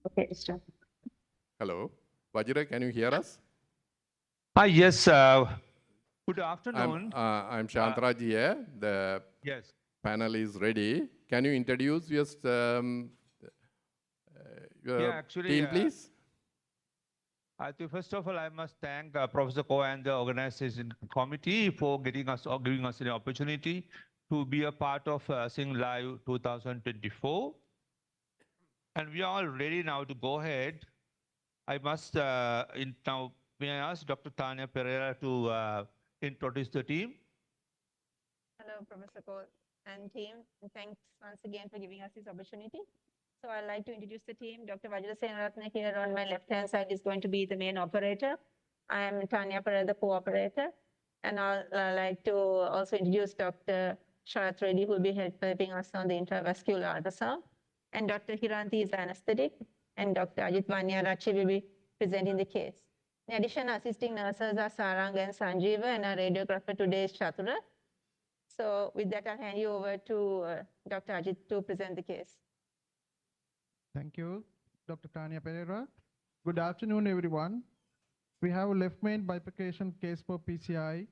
Okay, start. Hello. Vajira, can you hear us? Hi, yes. Good I'm, afternoon. I'm Shantaraj here. The Yes. panel is ready. Can you introduce your Actually, team, please? I think first of all, I must thank Professor Ko and the organization committee for getting us or giving us an opportunity to be a part of Sing Live 2024. And we are all ready now to go ahead. I must now may I ask Dr. Tanya Pereira to introduce the team. Hello, Professor Cole and team. And thanks once again for giving us this opportunity. So I'd like to introduce the team. Dr. Vajira SENARATNE here on my left-hand side is going to be the main operator. I am Tanya Pereira, the co-operator. And I'd like to also introduce Dr. Sharath Reddy, who will be helping us on the intravascular ultrasound. And Dr. Hiranti is the anesthetic. And Dr. Ajit Vanyarachi will be presenting the case. In addition, assisting nurses are Sarang and Sanjeeva, and our radiographer today is Chatura. So with that, I'll hand you over to Dr. Ajit to present the case. Thank you, Dr. Tanya Pereira. Good afternoon, everyone. We have a left main bifurcation case for PCI.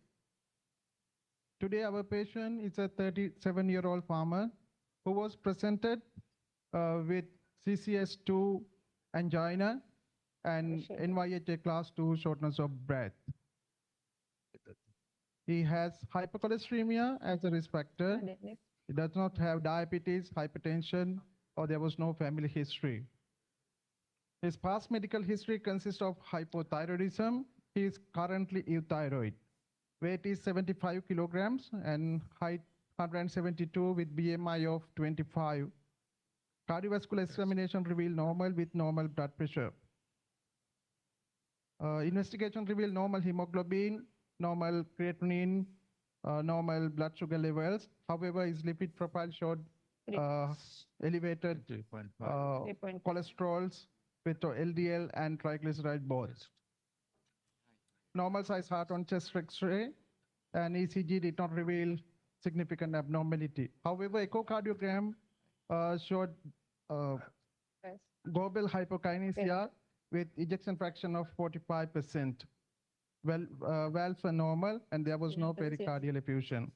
Today, our patient is a 37-year-old farmer who was presented with CCS2 angina and NYHA class 2 shortness of breath. He has hypercholesteremia as a risk factor. He does not have diabetes, hypertension, or there was no family history. His past medical history consists of hypothyroidism. He is currently euthyroid. Weight is 75 kilograms and height 172 with BMI of 25. Cardiovascular examination revealed normal with normal blood pressure. Investigation revealed normal hemoglobin, normal creatinine, normal blood sugar levels. However, his lipid profile showed elevated cholesterols with LDL and triglyceride both. Normal size heart on chest X-ray and ECG did not reveal significant abnormality. However, echocardiogram showed global hypokinesia with ejection fraction of 45%. Valves were normal and there was no pericardial effusion.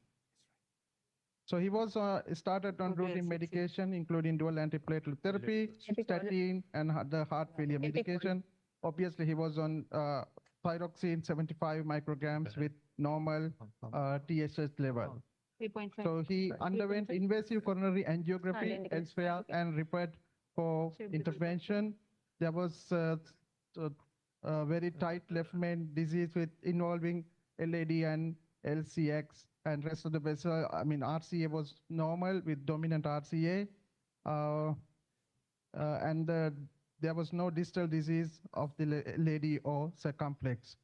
So he was started on routine medication, including dual antiplatelet therapy, statin, and the heart failure medication. Obviously, he was on thyroxine 75 micrograms with normal TSH level. So he underwent invasive coronary angiography elsewhere and referred for intervention. There was very tight left main disease with involving LAD and LCX, and rest of the vessel, RCA was normal with dominant RCA, and there was no distal disease of the lady or circumflex.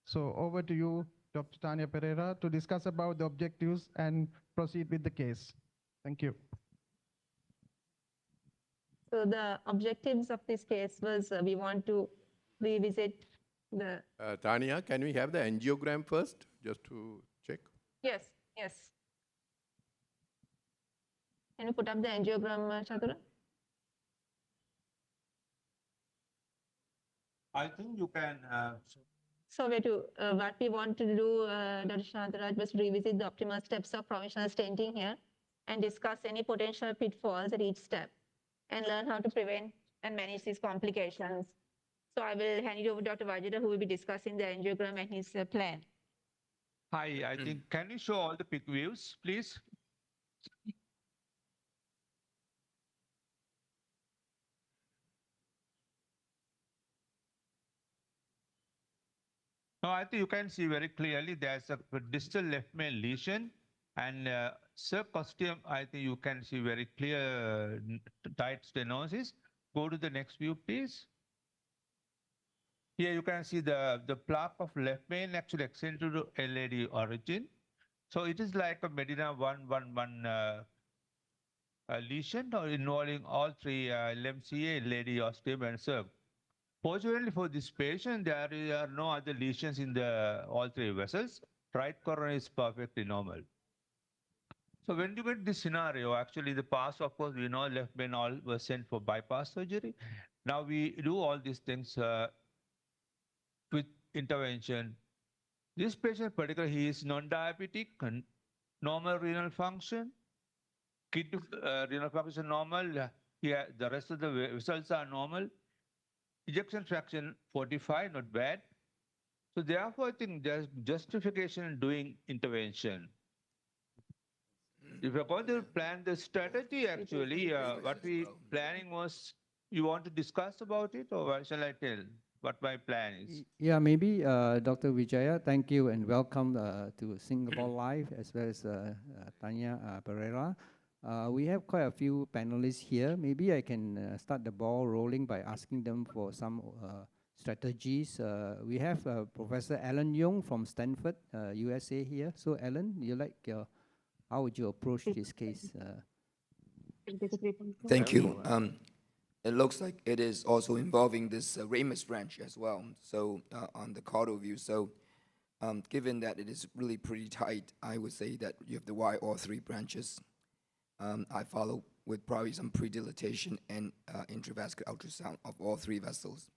So over to you, Dr. Tanya Pereira, to discuss about the objectives and proceed with the case. Thank you. So the objectives of this case was we want to revisit the... Tanya, can we have the angiogram first, just to check? Yes, yes. Can you put up the angiogram, Chatura? I think you can. So what we want to do, Dr. Shantaraj, was revisit the optimal steps of provisional stenting here and discuss any potential pitfalls at each step and learn how to prevent and manage these complications. So I will hand it over to Dr. Vajira, who will be discussing the angiogram and his plan. Hi, I think, can you show all the pic views, please? No, I think you can see very clearly there's a distal left main lesion and circosteum, I think you can see very clear tight stenosis. Go to the next view, please. Here you can see the plaque of left main actually extends to the LAD origin. So it is like a Medina 111 lesion or involving all three LMCA, LAD, osteum, and circ. Fortunately for this patient, there are no other lesions in all three vessels. Right coronary is perfectly normal. So when you get this scenario, actually the past, of course, we know left brain all was sent for bypass surgery. Now we do all these things with intervention. This patient, particularly, he is non-diabetic, normal renal function, kidney renal function normal. The rest of the results are normal. Ejection fraction 45, not bad. So therefore, I think there's justification in doing intervention. If you're going to plan the strategy, actually, what we planning was, you want to discuss about it, or what shall I tell what my plan is? Yeah, maybe Dr. Vijaya, thank you and welcome to Singapore Live as well as Tanya Pereira. We have quite a few panelists here. Maybe I can start the ball rolling by asking them for some strategies. We have Professor Alan Young from Stanford, USA here. So Alan, how would you approach this case? Thank you. It looks like it is also involving this ramus branch as well. So on the caudal view, so given that it is really pretty tight, I would say that you have to wire all three branches. I follow with probably some pre-dilatation and intravascular ultrasound of all three vessels.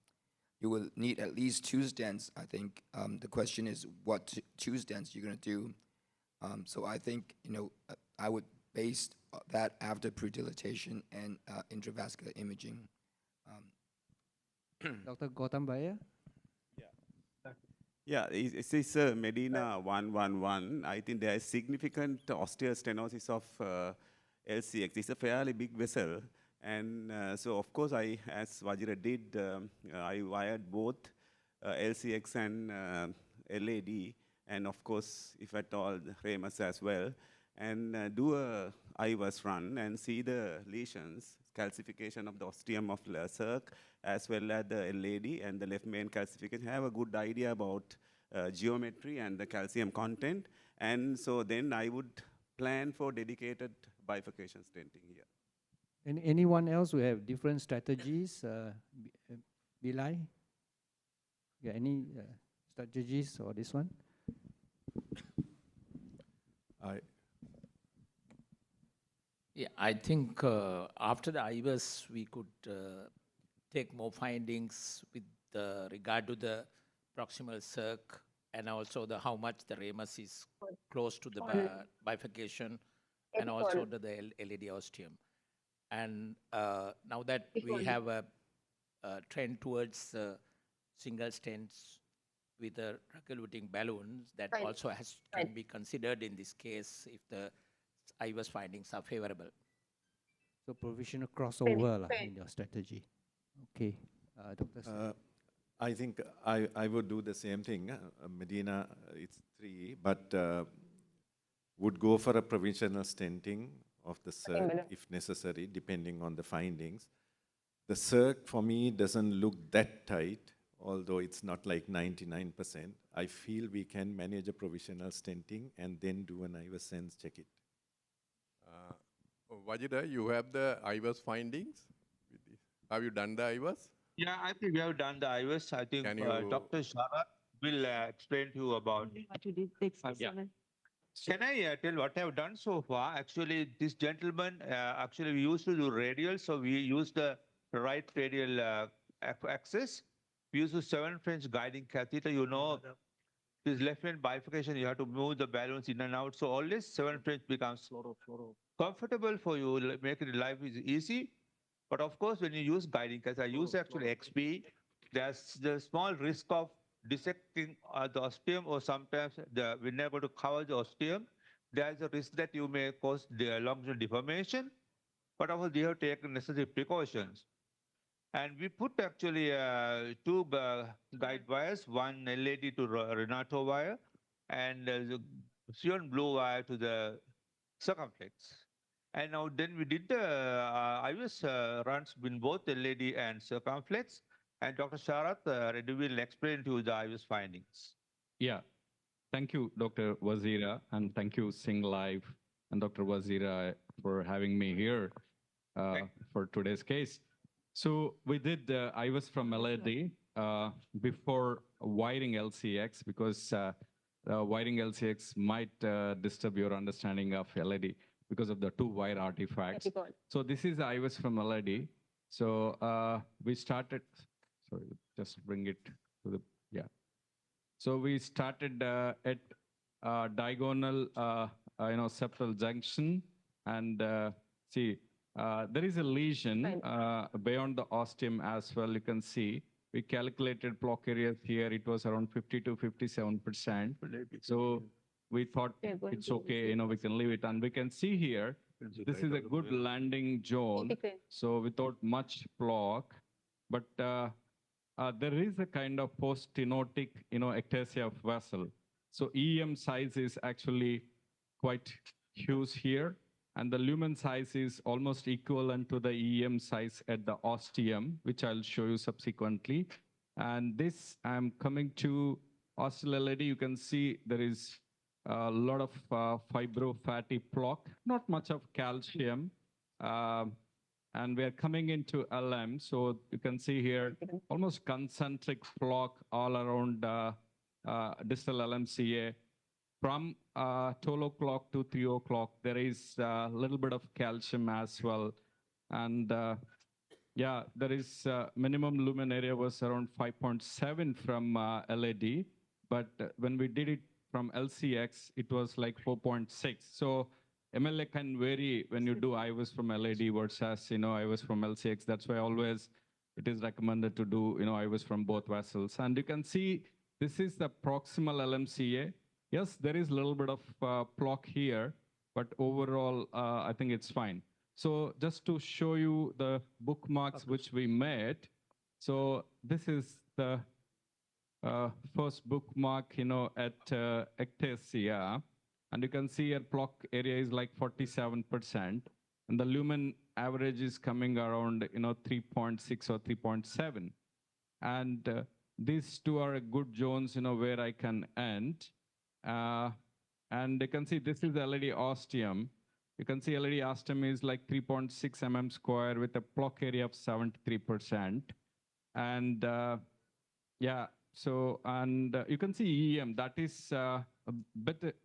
You will need at least 2 stents. I think the question is what 2 stents you're going to do. So I think, I would base that after pre-dilatation and intravascular imaging. Dr. Gautam Bhaiya? Yeah, it is Medina 111. I think there is significant osteostenosis of LCX. It's a fairly big vessel. And so, of course, as Vajira did, I wired both LCX and LAD. And of course, if at all, ramus as well. And do a IVAS run and see the lesions, calcification of the ostium of circ, as well as the LAD and the left main calcification. Have a good idea about geometry and the calcium content. And so then I would plan for dedicated bifurcation stenting here. Anyone else who have different strategies? Bilal? Yeah, any strategies or this one? Yeah, I think after the IVAS, we could take more findings with regard to the proximal circ and also how much the ramus is close to the bifurcation and also to the LAD ostium. And now that we have a trend towards single stents with the drug-eluting balloons, that also can be considered in this case if the IVAS findings are favorable. So provisional crossover in your strategy. Okay, Dr. I think I would do the same thing. Medina, it's 3, but would go for a provisional stenting of the circ if necessary, depending on the findings. The circ for me doesn't look that tight, although it's not like 99%. I feel we can manage a provisional stenting and then do an IVAS sense check it. Vajira, you have the IVAS findings? Have you done the IVAS? Yeah, I think we have done the IVAS. I think Dr. Sharnee will explain to you about what you did. Can I tell what I have done so far? Actually, this gentleman, actually we used to do radial, so we used the right radial axis. We use the 7 French guiding catheter. This left hand bifurcation, you have to move the balloons in and out. So all this 7 French becomes comfortable for you, make it life is easy. But of course, when you use guiding catheter, I use actually XP, there's the small risk of dissecting the ostium, or sometimes we're not able to cover the ostium. There's a risk that you may cause the longitudinal deformation. But of course, you have to take necessary precautions. And we put actually 2 guide wires, one LAD to Renato wire, and the cyan blue wire to the circumflex. And now then we did the IVAS runs in both LAD and circumflex. And Dr. Sharnee will explain to you the IVAS findings. Yeah, thank you, Dr. Vajira, and thank you, Sing Live and Dr. Vajira for having me here for today's case. So we did the IVAS from LAD before wiring LCX, because wiring LCX might disturb your understanding of LAD. because of the two wire artifacts. Very good. So this is the IVUS from LED. So we started, sorry, just bring it to the, yeah. So we started at diagonal, septal junction, and see, there is a lesion beyond the ostium as well. You can see we calculated block areas here. It was around 50 to 57%. So we thought it's okay, we can leave it, and we can see here. This is a good landing zone. So without much block, but there is a kind of post-stenotic, ectasia of vessel. So EM size is actually quite huge here, and the lumen size is almost equivalent to the EM size at the ostium, which I'll show you subsequently. And this, I'm coming to ostial LED. You can see there is a lot of fibrofatty plaque, not much of calcium. And we're coming into LM. So you can see here almost concentric plaque all around distal LMCA. From 12 o'clock to 3 o'clock, there is a little bit of calcium as well. And yeah, there is minimum lumen area was around 5.7 from LED. But when we did it from LCX, it was like 4.6. So MLA can vary when you do IVUS from LED versus, IVUS from LCX. That's why always it is recommended to do, IVUS from both vessels. And you can see this is the proximal LMCA. Yes, there is a little bit of plaque here, but overall, I think it's fine. So just to show you the bookmarks which we made. So this is the first bookmark, at ectasia. And you can see here plaque area is like 47%. And the lumen average is coming around, 3.6 or 3.7. And these two are good zones, where I can end. And you can see this is the LED ostium. You can see LED ostium is like 3.6 mm square with a plaque area of 73%. And yeah, so, and you can see EM, that is a bit,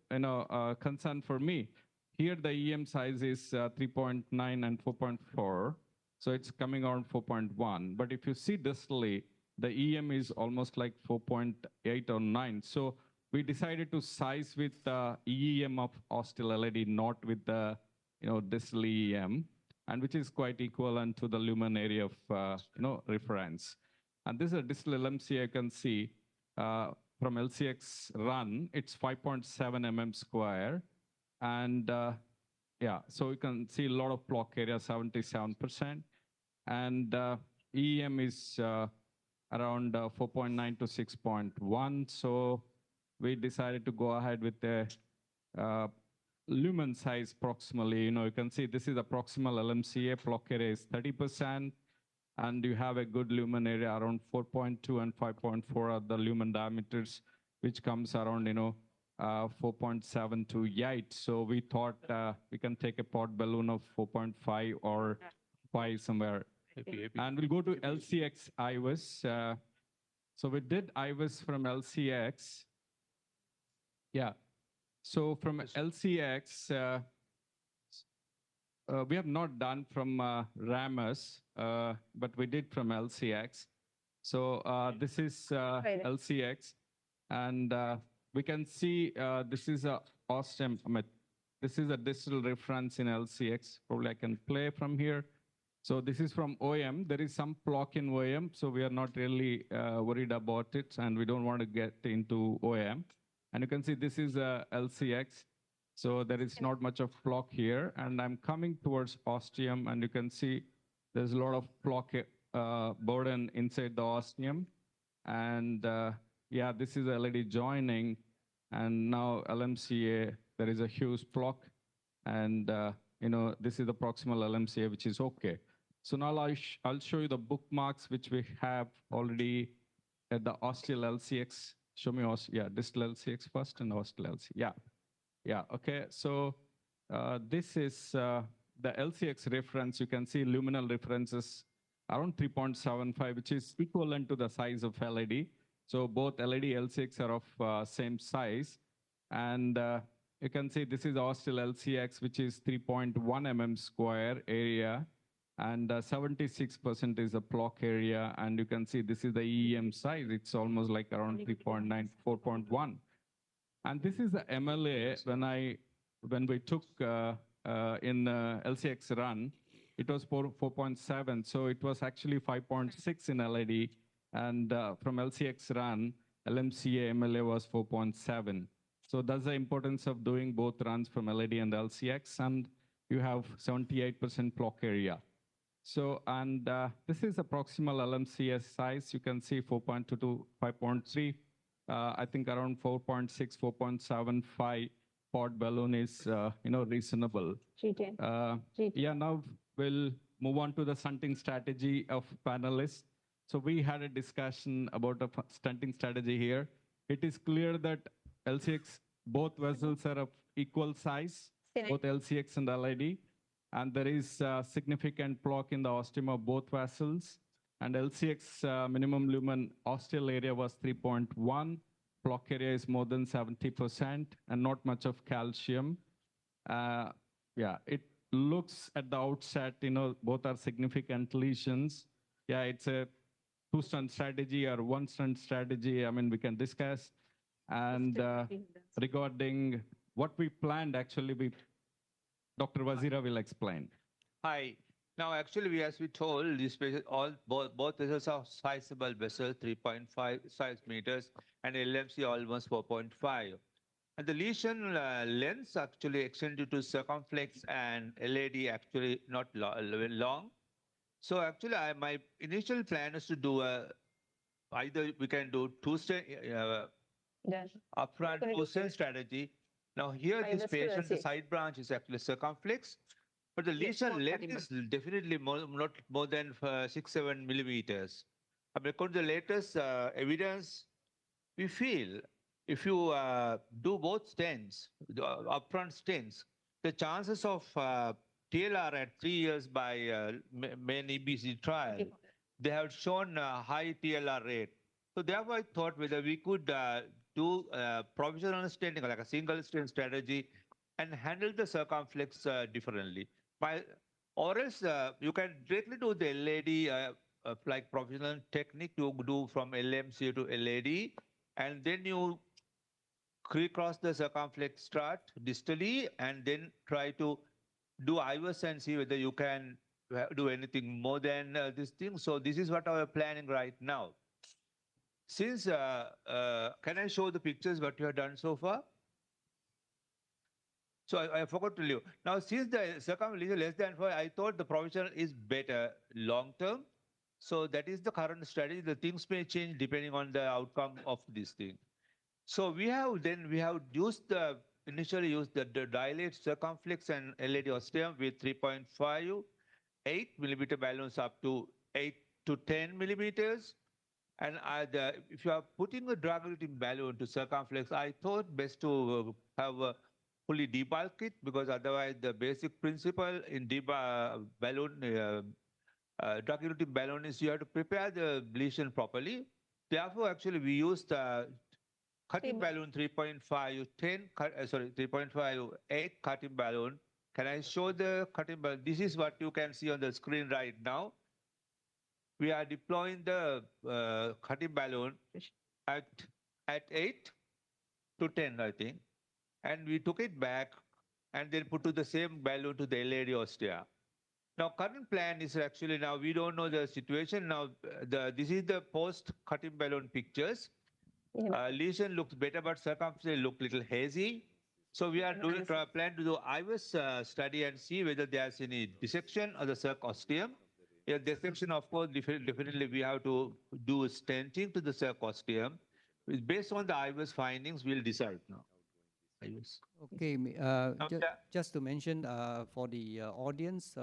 concern for me. Here the EM size is 3.9 and 4.4. So it's coming around 4.1. But if you see distally, the EM is almost like 4.8 or 9. So we decided to size with the EM of ostial LED, not with the, distal EM, and which is quite equivalent to the lumen area of, reference. And this is a distal LMC. You can see from LCX run, it's 5.7 mm square. And yeah, so you can see a lot of plaque area, 77%. And EM is around 4.9 to 6.1. So we decided to go ahead with the lumen size proximally. You can see this is a proximal LMCA, plaque area is 30%. And you have a good lumen area around 4.2 and 5.4 are the lumen diameters, which comes around, 4.7 to 8. So we thought we can take a pot balloon of 4.5 or 5 somewhere. And we'll go to LCX IVUS. So we did IVUS from LCX. Yeah. So from LCX, we have not done from Ramus, but we did from LCX. So this is LCX, and we can see this is a ostium. This is a distal reference in LCX. Probably I can play from here. So this is from OM. There is some plaque in OM, so we are not really worried about it, and we don't want to get into OM. And you can see this is LCX. So there is not much of plaque here. And I'm coming towards ostium, and you can see there's a lot of plaque burden inside the ostium. And yeah, this is LED joining. And now LMCA, there is a huge plaque. And this is the proximal LMCA, which is okay. So now I'll show you the bookmarks, which we have already at the ostial LCX. Show me, distal LCX first and ostial LCX. Yeah. Yeah, okay, so this is the LCX reference. You can see luminal references around 3.75, which is equivalent to the size of LED. So both LED, LCX are of same size. And you can see this is ostial LCX, which is 3.1 mm square area, and 76% is the block area. And you can see this is the EEM size. It's almost like around 3.9, 4.1. And this is the MLA when we took in LCX run, it was 4.7. So it was actually 5.6 in LAD. And from LCX run, LMCA MLA was 4.7. So that's the importance of doing both runs from LAD and LCX. And you have 78% block area. So, and this is a proximal LMCS size. You can see 4.2 to 5.3. I think around 4.6, 4.75 pod balloon is, reasonable. G10. Yeah, now we'll move on to the stunting strategy of panelists. So we had a discussion about a stunting strategy here. It is clear that LCX, both vessels are of equal size, both LCX and LID. And there is a significant block in the ostium of both vessels. And LCX minimum lumen ostial area was 3.1. Block area is more than 70% and not much of calcium. Yeah, it looks at the outset, both are significant lesions. Yeah, it's a two-stunt strategy or one-stunt strategy. I mean, we can discuss. And regarding what we planned, actually, Dr. Vajira will explain. Hi. Now, actually, as we told, these vessels, both vessels are sizable vessels, 3.5 size meters, and LMC almost 4.5. And the lesion lengths actually extended to circumflex and LAD actually not long. So actually, my initial plan is to do either we can do upfront two-stent strategy. Now here, this patient, the side branch is actually circumflex, but the lesion length is definitely not more than 6-7 millimeters. According to the latest evidence, we feel if you do both stents, upfront stents, the chances of TLR at 3 years by main EBC trial, they have shown a high TLR rate. So therefore, I thought whether we could do provisional stenting, like a single stent strategy, and handle the circumflex differently. Or else you can directly do the LAD like provisional technique you do from LMC to LAD, and then you recross the circumflex strut distally, and then try to do IVUS and see whether you can do anything more than this thing. So this is what our planning right now. Since, can I show the pictures what you have done so far? So I forgot to tell you. Now, since the circumference is less than 5, I thought the provisional is better long term. So that is the current strategy. The things may change depending on the outcome of this thing. So we have initially used the dilate circumflex and LAD ostium with 3.5, 8 millimeter balloons up to 8 to 10 millimeters. And if you are putting a drug-eluting balloon to circumflex, I thought best to have a fully debulk it, because otherwise the basic principle in drug-eluting balloon is you have to prepare the lesion properly. Therefore, actually, we used cutting balloon 3.5, 3.5, 8 cutting balloon. Can I show the cutting balloon? This is what you can see on the screen right now. We are deploying the cutting balloon at 8 to 10, I think. And we took it back and then put to the same balloon to the LAD ostia. Now, current plan is actually now we don't know the situation. Now, this is the post-cutting balloon pictures. Lesion looks better, but circumference look little hazy. So we are plan to do IVUS study and see whether there's any dissection of the circ ostium. Yeah, dissection, of course, definitely we have to do stenting to the circ ostium. Based on the IVUS findings, we'll decide now. IVUS. Okay, just to mention for the audience,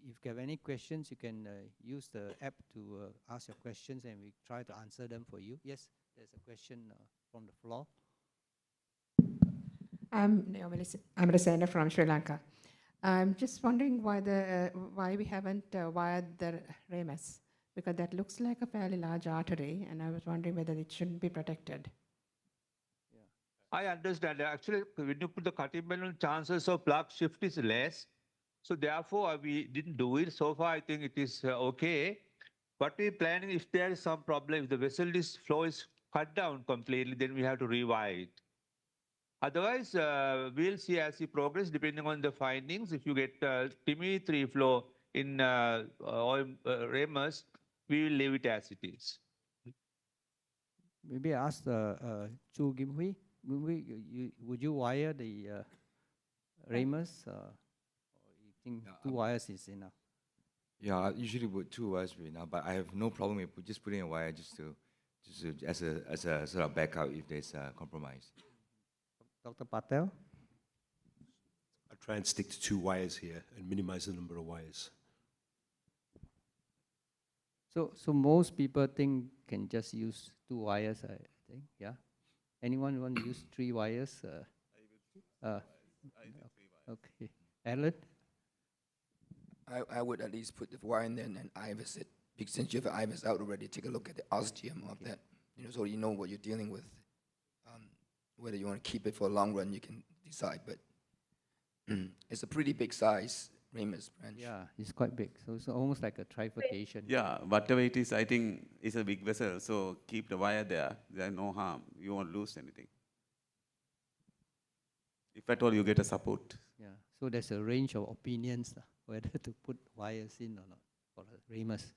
if you have any questions, you can use the app to ask your questions, and we try to answer them for you. Yes, there's a question from the floor. I'm Rasena from Sri Lanka. I'm just wondering why we haven't wired the ramus, because that looks like a fairly large artery, and I was wondering whether it shouldn't be protected. I understand. Actually, when you put the cutting balloon, chances of plug shift is less. So therefore, we didn't do it. So far, I think it is okay. But we're planning if there is some problem, if the vessel flow is cut down completely, then we have to rewire it. Otherwise, we'll see as we progress, depending on the findings. If you get TME3 flow in oil Ramus, we will leave it as it is. Maybe ask Chu Kim Hui. Would you wire the Ramus? Or you think two wires is enough? Yeah, I usually would 2 wires right now, but I have no problem with just putting a wire just as a sort of backup if there's a compromise. Dr. Patel? I try and stick to 2 wires here and minimize the number of wires. So most people think can just use 2 wires, I think, yeah? Anyone want to use 3 wires? Okay. Alan? I would at least put the wire in there and IVUS it. Because since you have IVUS out already, take a look at the ostium of that. So you know what you're dealing with. Whether you want to keep it for a long run, you can decide. But it's a pretty big size Ramus branch. Yeah, it's quite big. So it's almost like a trifurcation. Yeah, whatever it is, I think it's a big vessel. So keep the wire there. There's no harm. You won't lose anything. If at all you get a support. Yeah, so there's a range of opinions whether to put wires in or not for the Ramus.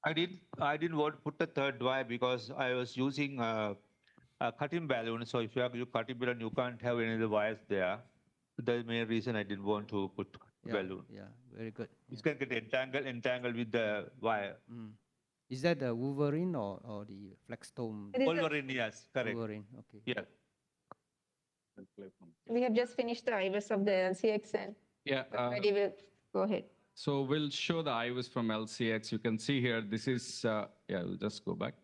Yeah. I didn't want to put the 3rd wire because I was using a cutting balloon. So if you have your cutting balloon, you can't have any of the wires there. That's the main reason I didn't want to put balloon. Yeah, very good. It can get entangled with the wire. Is that the Wolverine or the Flextome? Wolverine, yes, correct. Wolverine, okay. Yeah. We have just finished the IVUS of the LCX and Yeah. ready, we'll go ahead. So we'll show the IVUS from LCX. You can see here, this is, yeah, we'll just go back.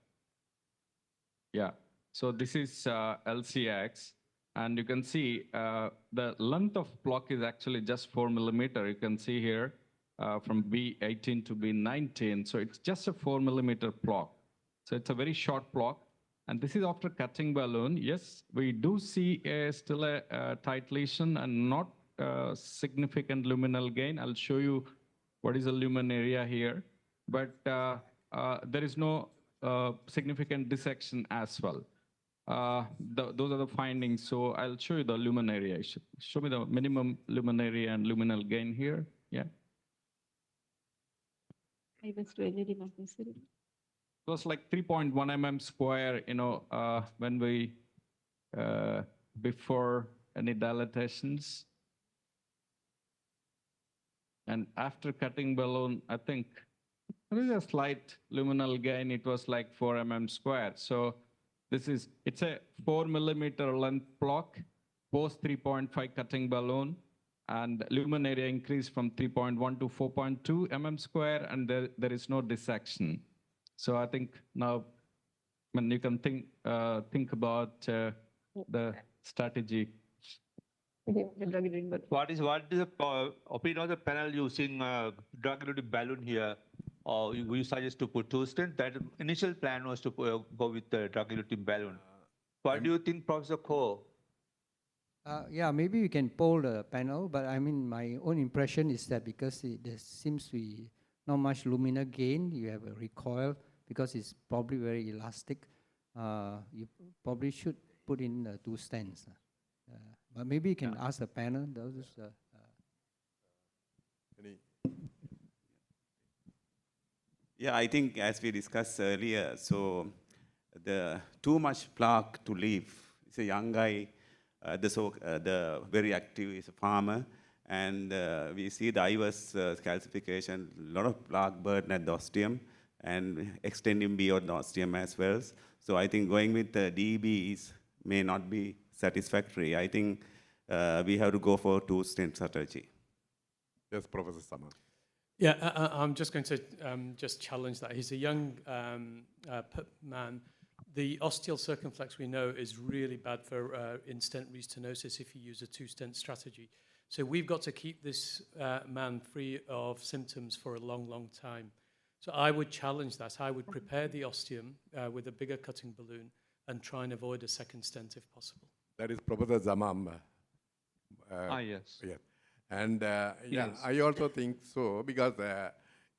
Yeah, so this is LCX. And you can see the length of block is actually just 4 millimeter. You can see here from B18 to B19. So it's just a 4 millimeter block. So it's a very short block. And this is after cutting balloon. Yes, we do see still a tight lesion and not significant luminal gain. I'll show you what is the lumen area here. But there is no significant dissection as well. Those are the findings. So I'll show you the lumen area. Show me the minimum lumen area and luminal gain here. Yeah. It was like 3.1 mm square, when we, before any dilatations. And after cutting balloon, I think there is a slight luminal gain. It was like 4 mm square. So it's a 4 millimeter length block, post 3.5 cutting balloon, and lumen area increased from 3.1 to 4.2 mm square, and there is no dissection. So I think now, when you can think about the strategy. What is the opinion of the panel using drug-eluting balloon here? Or you suggest to put 2 stents? That initial plan was to go with the drug-eluting balloon. What do you think, Professor Ko? Yeah, maybe we can poll the panel, but I mean, my own impression is that because there seems to be not much luminal gain, you have a recoil, because it's probably very elastic, you probably should put in 2 stents. But maybe you can ask the panel. Yeah, I think as we discussed earlier, so the too much plaque to leave. It's a young guy, the very active is a farmer, and we see the IVUS calcification, a lot of plaque burden at the ostium, and extending beyond the ostium as well. So I think going with the DEBs may not be satisfactory. I think we have to go for 2 stent strategy. Yes, Professor Samar. Yeah, I'm just going to just challenge that. He's a young man. The osteal circumflex, we know, is really bad for in-stent restenosis if you use a 2-stent strategy. So we've got to keep this man free of symptoms for a long, long time. So I would challenge that. I would prepare the ostium with a bigger cutting balloon and try and avoid a 2nd stent if possible. That is Professor Zamam. Yes. Yeah. And yeah, Yes. I also think so because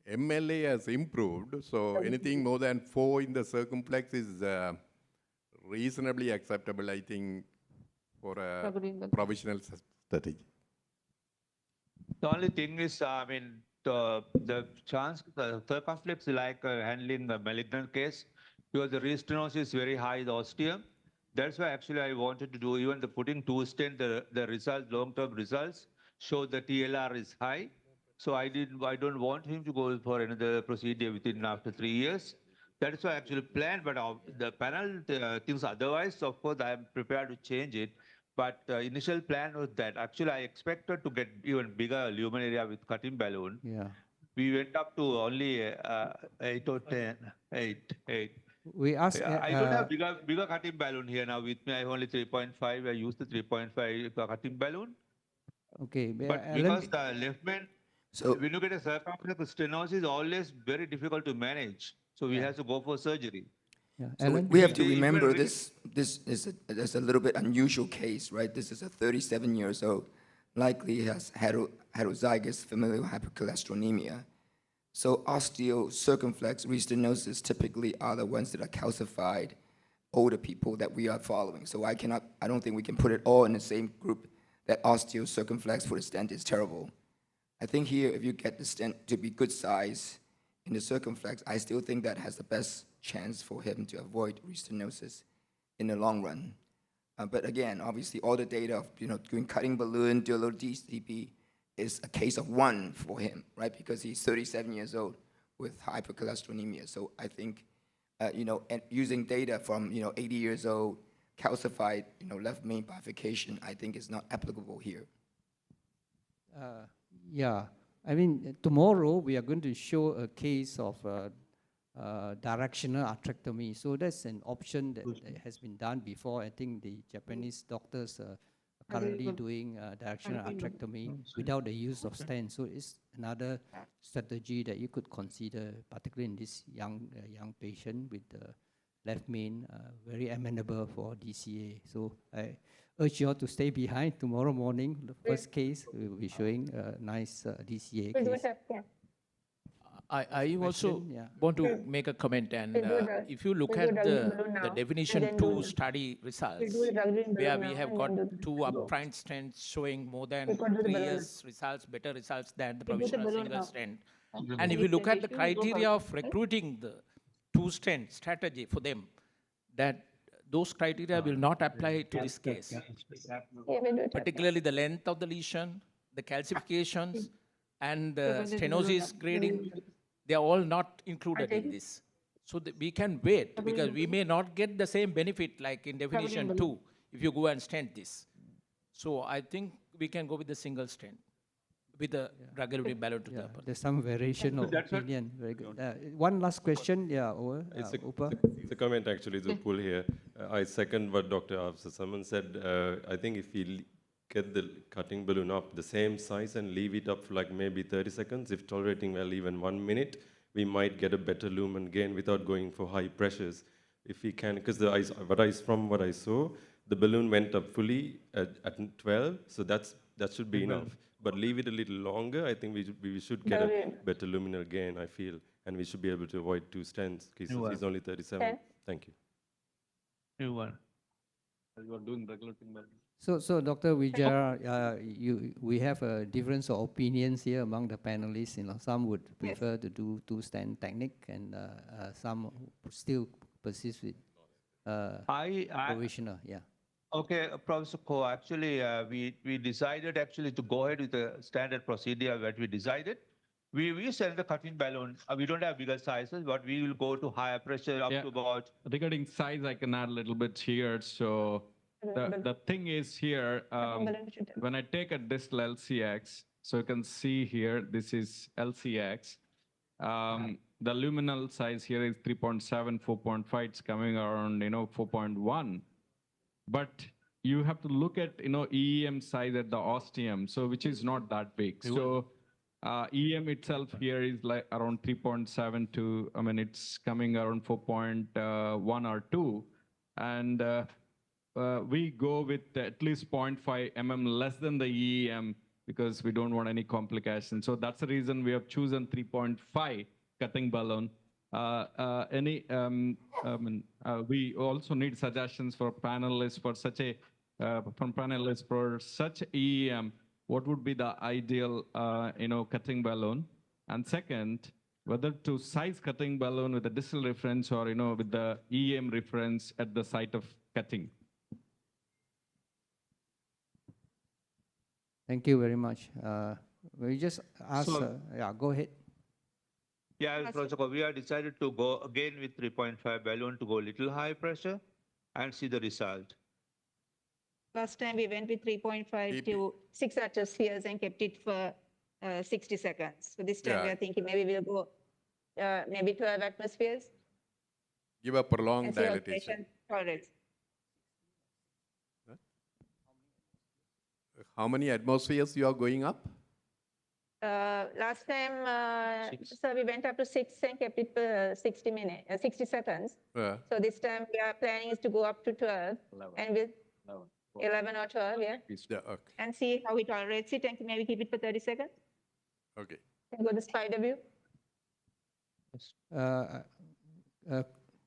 MLA has improved. So anything more than 4 in the circumflex is reasonably acceptable, I think, for a provisional strategy. The only thing is, I mean, the chance, the circumflex like handling the malignant case, because the restenosis is very high, the ostium. That's why actually I wanted to do even the putting 2 stent, the results, long-term results show the TLR is high. So I don't want him to go for another procedure within after 3 years. That is why I actually planned, but the panel thinks otherwise. Of course, I am prepared to change it. But initial plan was that actually I expected to get even bigger lumen area with cutting balloon. Yeah. We went up to only 8 or 10, 8. We asked. I don't have bigger cutting balloon here now with me. I have only 3.5. I used the 3.5 cutting balloon. Okay. But because the left main, so when you get a circumflex stenosis, is always very difficult to manage. So we have to go for surgery. Yeah. So we have to remember this is a little bit unusual case, right? This is a 37 years old, likely has heterozygous familial hypercholesterolemia. So osteocircumflex restenosis typically are the ones that are calcified older people that we are following. So I don't think we can put it all in the same group that osteocircumflex for the stent is terrible. I think here, if you get the stent to be good size in the circumflex, I still think that has the best chance for him to avoid restenosis in the long run. But again, obviously, all the data of doing cutting balloon, do a little DCP is a case of 1 for him, right? Because he's 37 years old with hypercholesterolemia. So I think, and using data from 80 years old calcified, left main bifurcation, I think is not applicable here. Yeah, I mean, tomorrow we are going to show a case of directional arthrectomy. So that's an option that has been done before. I think the Japanese doctors are currently doing directional arthrectomy without the use of stents. So it's another strategy that you could consider, particularly in this young patient with the left main, very amenable for DCA. So I urge you all to stay behind tomorrow morning. The first case, we will be showing a nice DCA case. I also want to make a comment, and if you look at the definition 2 study results, where we have got 2 upfront stents showing more than 3 years results, better results than the provisional single stent. And if you look at the criteria of recruiting the 2 stent strategy for them, that those criteria will not apply to this case. Particularly the length of the lesion, the calcifications, and the stenosis grading, they are all not included in this. So we can wait, because we may not get the same benefit like in definition 2 if you go and stent this. So I think we can go with the single stent with the drug-eluting balloon to the upper. There's some variation of opinion. Very good. One last question. Yeah, over. It's a comment actually to pull here. I second what Dr. Afsasaman said. I think if we get the cutting balloon up the same size and leave it up for like maybe 30 seconds, if tolerating well even 1 minute, we might get a better lumen gain without going for high pressures. If we can, because from what I saw, the balloon went up fully at 12, so that should be enough. But leave it a little longer, I think we should get a better luminal gain, I feel, and we should be able to avoid 2 stents, because he's only 37. Thank you. You are doing regulating balloon. So Dr. Vajira, we have a difference of opinions here among the panelists. Some would prefer to do 2 stent technique, and some still persist with provisional. Yeah. Okay, Professor Ko, actually, we decided actually to go ahead with the standard procedure that we decided. We send the cutting balloon. We don't have bigger sizes, but we will go to higher pressure up to about. Regarding size, I can add a little bit here. So the thing is here, when I take a distal LCX, so you can see here, this is LCX. The luminal size here is 3.7, 4.5. It's coming around, 4.1. But you have to look at, EM size at the ostium, so which is not that big. So EM itself here is like around 3.7 to, it's coming around 4.1 or 2. And we go with at least 0.5 mm less than the EEM because we don't want any complications. So that's the reason we have chosen 3.5 cutting balloon. We also need suggestions for panelists for such a from panelists for such EEM. What would be the ideal cutting balloon? And second, whether to size cutting balloon with a distal reference or with the EM reference at the site of cutting. Thank you very much. We just ask, So- yeah, go ahead. Yeah, Professor, we have decided to go again with 3.5 balloon to go little high pressure and see the result. Last time we went with 3.5 to 6 atmospheres and kept it for 60 seconds. So this time we Yeah. are thinking maybe we'll go maybe 12 atmospheres Give a prolonged and see how the dilatation. patient tolerates. How many atmospheres you are going up? Last time, so we went up to 6 and kept it for 60 seconds. Yeah. So this time we are planning is to go up to 12 and with 11 or 12, yeah, Yeah, okay. and see how it tolerates it and maybe keep it for 30 seconds. Okay. And go to spider view.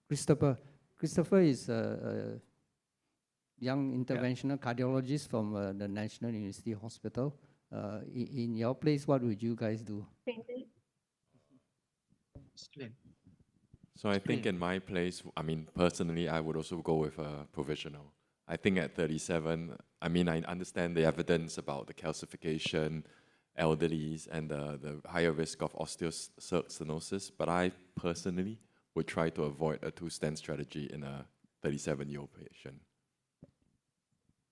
Christopher is a young interventional cardiologist from the National University Hospital. In your place, what would you guys do? So I think in my place, I mean, personally, I would also go with a provisional. I think at 37, I mean, I understand the evidence about the calcification, elderlies, and the higher risk of osteostenosis, but I personally would try to avoid a two-stent strategy in a 37-year-old patient.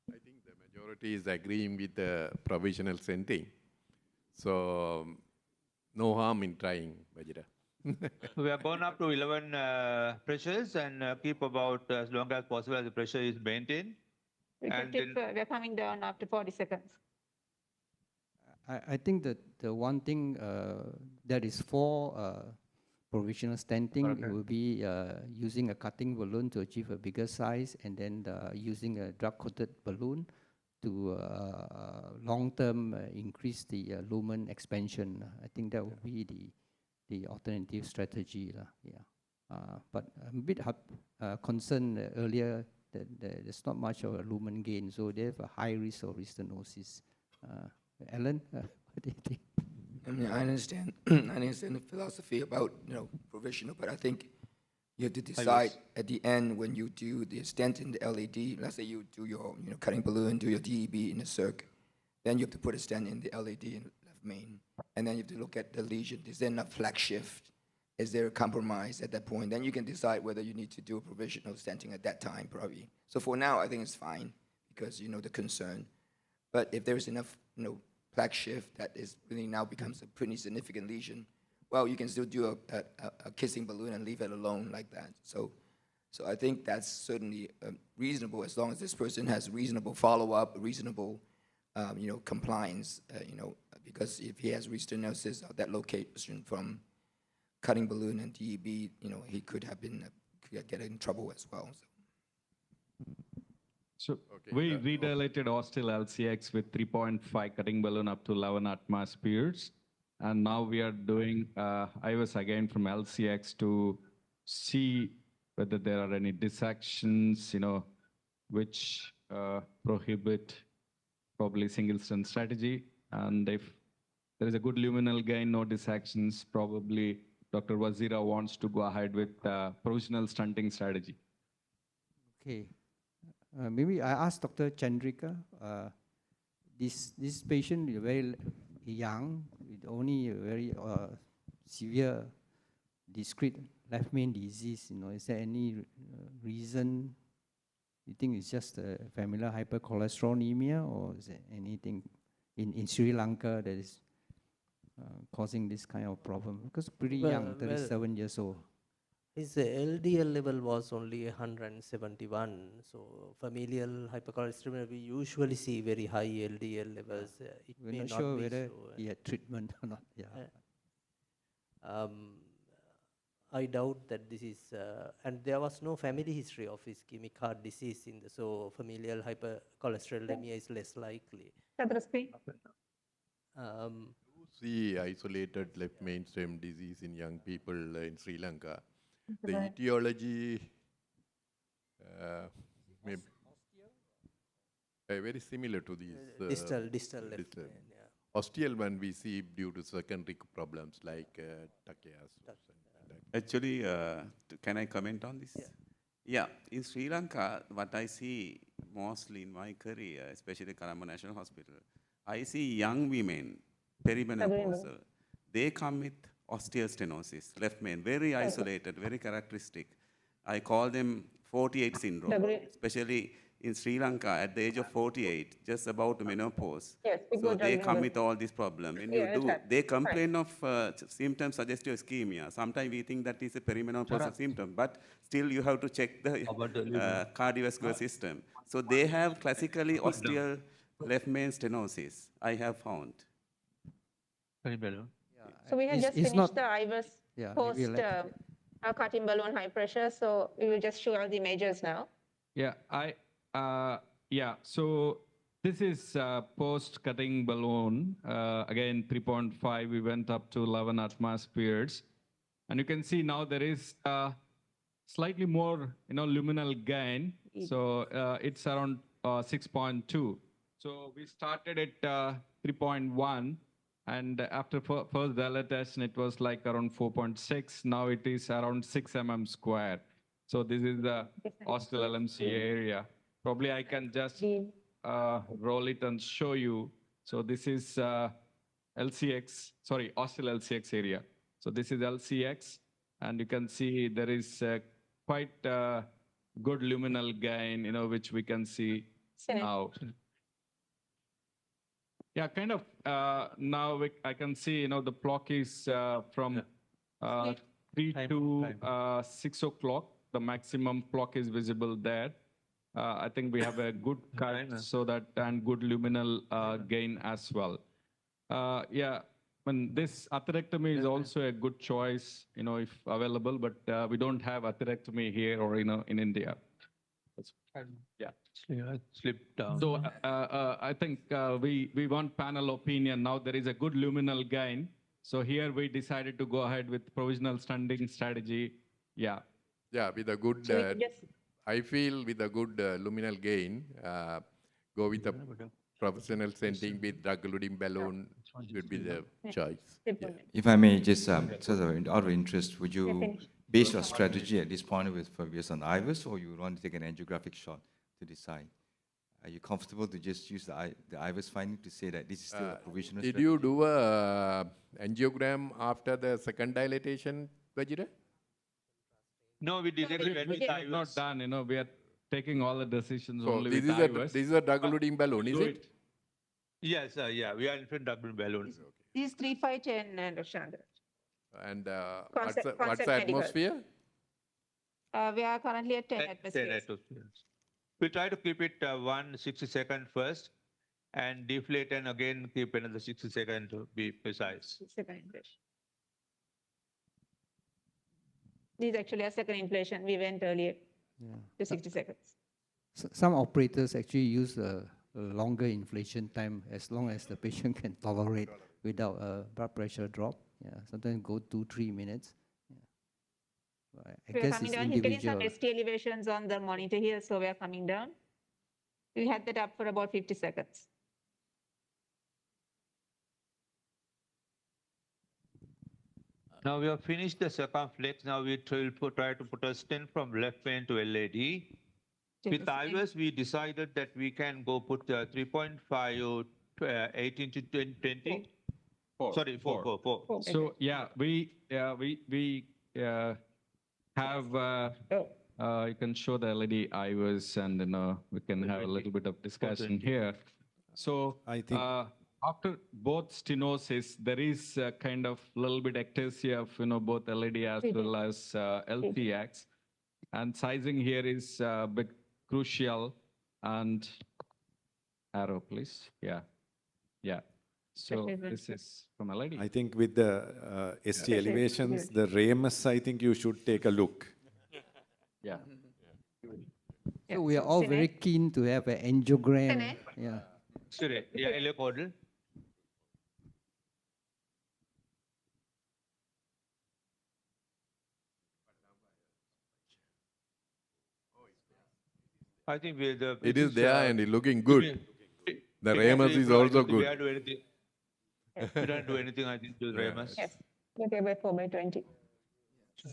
I think the majority is agreeing with the provisional stenting. So no harm in trying, Vajira. We are going up to 11 pressures and keep about as long as possible as the pressure is maintained. We And kept it, we are coming down after 40 seconds. I think that the one thing that is for provisional stenting, it will be using a cutting balloon to achieve a bigger size, and then using a drug-coated balloon to long-term increase the lumen expansion. I think that would be the alternative strategy. But I'm a bit concerned earlier that there's not much of a lumen gain, so they have a high risk of restenosis. Alan, what do you think? I mean, I understand the philosophy about provisional, but I think you have to decide at the end when you do the stent in the LAD. Let's say you do your cutting balloon, do your DEB in the circ, then you have to put a stent in the LAD in left main, and then you have to look at the lesion. Is there enough flex shift? Is there a compromise at that point? Then you can decide whether you need to do a provisional stenting at that time, probably. So for now, I think it's fine because the concern. But if there's enough, plaque shift that is really now becomes a pretty significant lesion, well, you can still do a kissing balloon and leave it alone like that. So I think that's certainly reasonable as long as this person has reasonable follow-up, reasonable, compliance, because if he has restenosis of that location from cutting balloon and DEB, he could have been get in trouble as well. So we redilated ostial LCX with 3.5 cutting balloon up to 11 atmospheres. And now we are doing IVS again from LCX to see whether there are any dissections, which prohibit probably single stent strategy. And if there is a good luminal gain, no dissections, probably Dr. Vajira wants to go ahead with provisional stunting strategy. Okay. Maybe I ask Dr. Chandrika, this patient is very young, with only a very severe discrete left main disease. Is there any reason you think it's just a familial hypercholesterolemia, or is there anything in Sri Lanka that is causing this kind of problem? Because pretty young, 37 years old. His LDL level was only 171. So familial hypercholesterolemia, we usually see very high LDL levels. It We're may not not sure be whether so, he had treatment or not. Yeah. I doubt that this is, and there was no family history of ischemic heart disease in the, so familial hypercholesterolemia is less likely. See isolated left mainstem disease in young people in Sri Lanka. The Right. etiology may very similar to these. Distal left main, yeah. Osteal one we see due to secondary problems like Takeas. Actually, can I comment on this? Yeah, in Sri Lanka, what I see mostly in my career, especially Colombo National Hospital, I see young women, perimenopausal, they come with osteostenosis, left main, very isolated, very characteristic. I call them 48 syndrome, especially in Sri Lanka at the age of 48, just about menopause. Yes, So they come with all these problems. When you do, they complain of symptoms suggestive ischemia. Sometimes we think that is a perimenopausal symptom, but still you have to check the cardiovascular system. So they have classically osteal left main stenosis, I have found. So we had just finished the IVUS post cutting balloon high pressure. So we will just show all the images now. Yeah, so this is post-cutting balloon. Again, 3.5, we went up to 11 atmospheres. And you can see now there is slightly more, luminal gain. So it's around 6.2. So we started at 3.1. And after first dilatation, it was like around 4.6. Now it is around 6 mm square. So this is the osteal LMC area. Probably I can just roll it and show you. So this is LCX, sorry, osteal LCX area. So this is LCX, and you can see there is quite good luminal gain, which we can see now. Yeah, kind of now I can see, the clock is from 3 to 6 o'clock. The maximum clock is visible there. I think we have a good cut so that, and good luminal gain as well. Yeah, this atherectomy is also a good choice, if available, but we don't have atherectomy here or, in India. Yeah. Slip down. So I think we want panel opinion. Now there is a good luminal gain. So here we decided to go ahead with provisional standing strategy. Yeah. Yeah, with a good, I feel with a good luminal gain, go with a professional stenting with drug-eluting balloon would be the choice. Yeah. If I may just sort of out of interest, would you base your strategy at this point with focus on IVUS, or you want to take an angiographic shot to decide? Are you comfortable to just use the IVUS finding to say that this is still a provisional Did strategy? you do a angiogram after the second dilatation, Vajira? No, we didn't. We have not done, we are taking all the decisions So only this with is IVUS. this is a drug-eluting balloon, is it? Yes, yeah, we are in double balloons. These 3, 5, 10 and Chandra. And what's Concept the medical. atmosphere? We are currently at 10 10 atmospheres. atmospheres. We try to keep it 160 second first and deflate and again keep another 60 second to be precise. Second inflation. This is actually a second inflation. We went earlier to 60 seconds. Some operators actually use a longer inflation time as long as the patient can tolerate without a blood pressure drop. Yeah, sometimes go 2-3 minutes. Yeah. I We are guess coming it's down. He's getting some individual. ST elevations on the monitor here, so we are coming down. We had that up for about 50 seconds. Now we have finished the circumflex. Now we will try to put a stent from left vein to LAD. With IVUS, we decided that we can go put 3.5, 18 to 20. Sorry, 4. So yeah, we have, you can show the LED IVUS and we can have a little bit of discussion here. So I think after both stenosis, there is a kind of little bit ectasia of both LED as well as LTX. And sizing here is a bit crucial. And arrow, please. Yeah. So Especially this is from LID. I think with the ST Yeah. elevations, the ramus, I think you should take a look. Yeah. So we are all very keen to have an angiogram. Sine? Yeah. Sorry, yeah, ileocaudal. I think we the It is there and it's looking good. The ramus is also We good. don't do anything. We don't do anything. I think to ramus. Yes. Okay, by 4/20.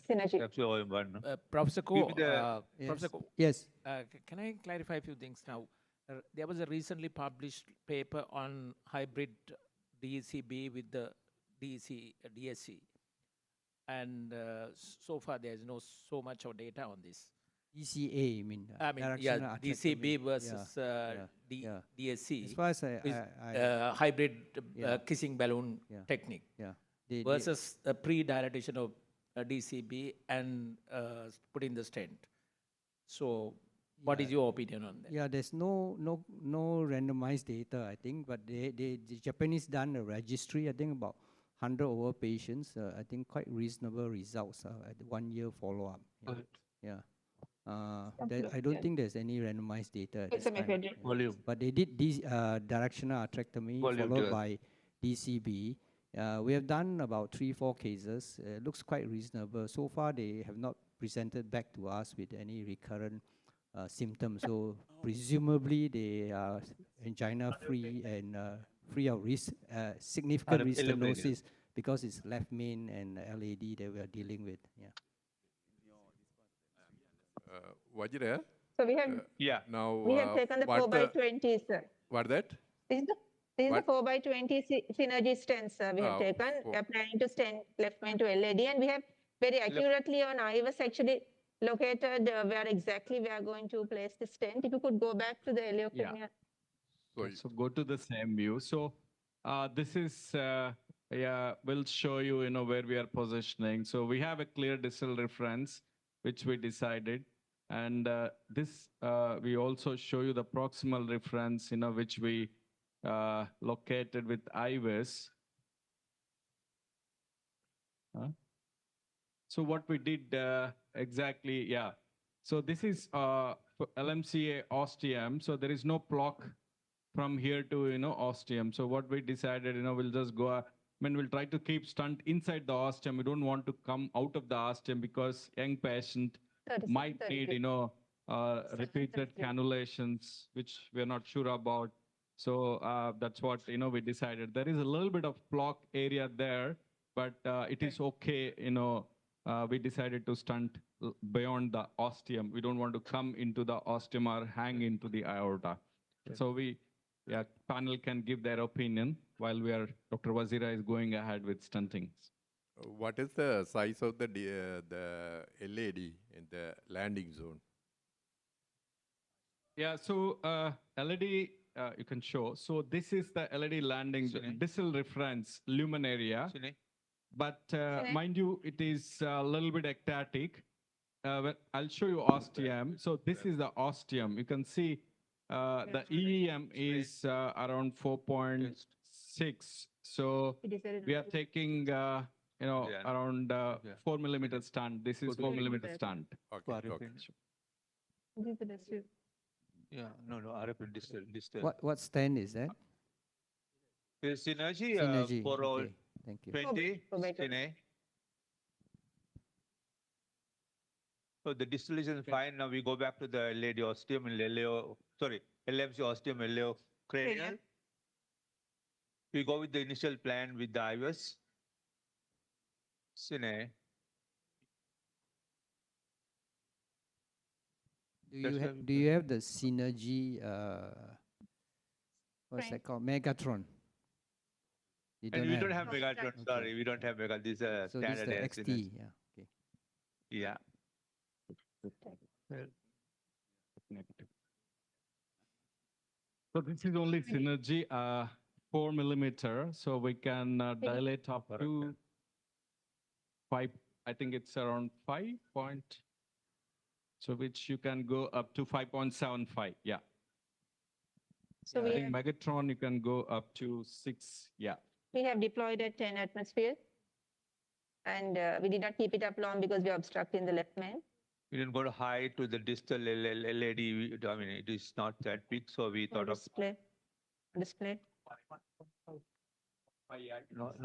Synergy. Actually, all in one. No? Professor Give Ko, me the- Professor Ko, Yes. can I clarify a few things now? There was a recently published paper on hybrid DCB with the DSC, and so far there is no so much of data on this. DCA, you mean? I mean, yeah, directional DCB atherectomy. versus Yeah. DSC. As far as hybrid yeah. kissing balloon Yeah. technique Yeah. They- versus a pre-dilatation of DCB and putting the stent. So, what is your opinion on that? Yeah, there's no randomized data, I think, but the Japanese done a registry, I think about 100 over patients. I think quite reasonable results at 1 year follow-up. Yeah. I don't think there's any randomized data at this time. Yeah. But they did this directional atherectomy followed by DCB. We have done about 3-4 cases. Looks quite reasonable. So far, they have not presented back to us with any recurrent symptoms. So presumably, they are angina-free and free of risk, significant restenosis because it's left main and LAD that we are dealing with. Yeah. Vajira? So we have Now we have taken the 4/20, sir. What that? This is the 4/20 synergy stent, sir. We have taken applying to stent left main to LAD, and we have very accurately on IVUS actually located where exactly we are going to place the stent. If you could go back to the ileochemia. So go to the same view. So this is, we'll show you, where we are positioning. So we have a clear distal reference, which we decided. And this, we also show you the proximal reference, which we located with IVUS. So what we did exactly, So this is for LMCA ostium. So there is no block from here to, ostium. So what we decided, we'll just go, we'll try to keep stent inside the ostium. We don't want to come out of the ostium because young patient might need, repeated cannulations, which we're not sure about. So that's what, we decided. There is a little bit of block area there, but it is okay, we decided to stent beyond the ostium. We don't want to come into the ostium or hang into the aorta. So panel can give their opinion while Dr. Vajira is going ahead with stenting. What is the size of the LAD in the landing zone? Yeah, so LAD, you can show. So this is the LAD landing, distal reference, lumen area. But mind you, it is a little bit ectatic. I'll show you ostium. So this is the ostium. You can see the EEM is around 4.6. So we are taking, around 4 millimeter stent. This is 4 millimeter stent. Okay. Yeah, no, RF distal. What stent is that? Synergy, Synergy. for all. Okay. Thank you. 20, Sine. So the distillation is fine. Now we go back to the LAD ostium and LMC ostium cranial. We go with the initial plan with the IVUS. Sine. Do you have the synergy? What's that called? Megatron. We don't have Megatron. Okay. Sorry, we don't have Megatron. This is a so standard. This is the XT. Yeah. Okay. Yeah. So this is only synergy, 4 millimeter. So we can dilate up to 5. I think it's around 5 point. So which you can go up to 5.75. Yeah. So I think Megatron, you can go up to 6. Yeah. we have deployed at 10 atmosphere. And we did not keep it up long because we are obstructing the left main. We didn't go to high to the distal LED. I mean, it is not that big, so we thought of Display. no